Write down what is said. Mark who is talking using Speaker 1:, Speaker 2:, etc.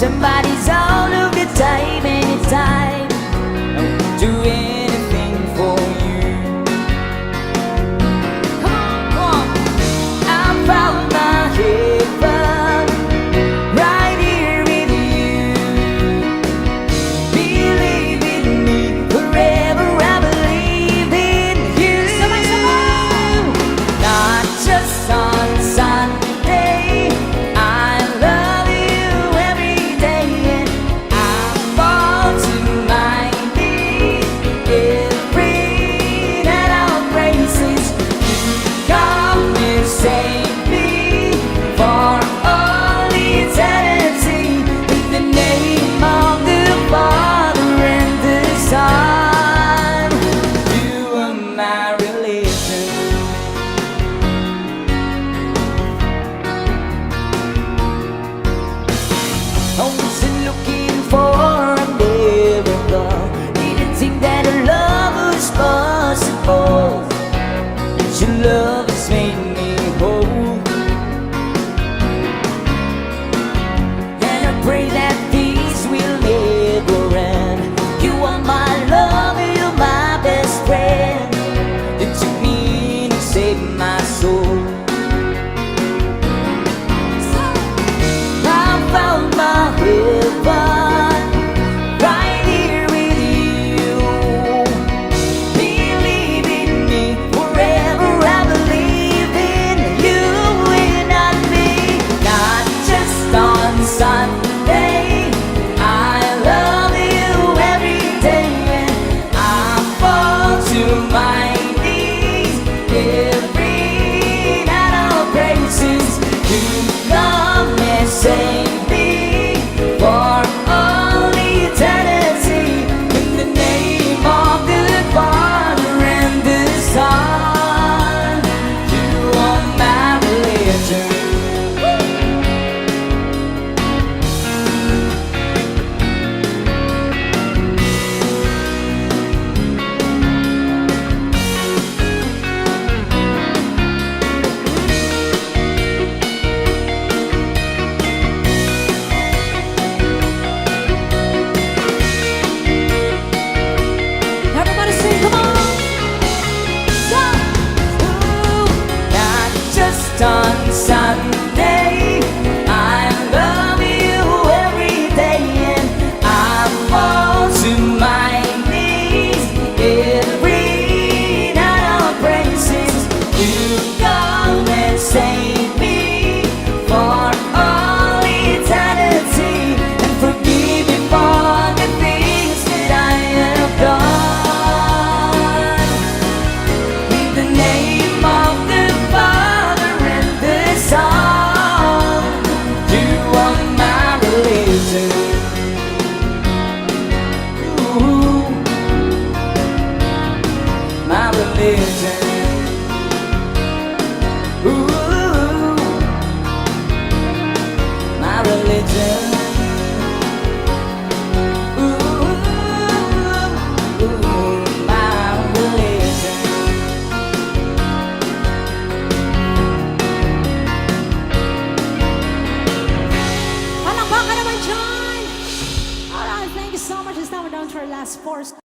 Speaker 1: Somebody's all of the time, anytime. I'll do anything for you. Come on, I found my heaven right here with you. Believe in me forever, I believe in you. Not just on Sunday, I love you every day, and I fall to my knees every night of praises. You come and save me for all eternity. In the name of the Father and the Son, you are my religion. I wasn't looking for a miracle, didn't think that a love was possible. But your love has made me whole, and I pray that these will never end. You are my love, you're my best friend. You took me in and saved my soul. I found my heaven right here with you. Believe in me forever, I believe in you and not me. Not just on Sunday, I love you every day, and I fall to my knees every night of praises. You come and save me for all eternity. In the name of the Father and the Son, you are my religion.
Speaker 2: Everybody sing, come on.
Speaker 1: Not just on Sunday, I love you every day, and I fall to my knees every night of praises. You come and save me for all eternity, and forgive me for the things that I have done. In the name of the Father and the Son, you are my religion. Ooh, my religion. Ooh, my religion. Ooh, my religion.
Speaker 2: Palakpakan naman dyan. Alright, thank you so much. It's now we're down to our last four.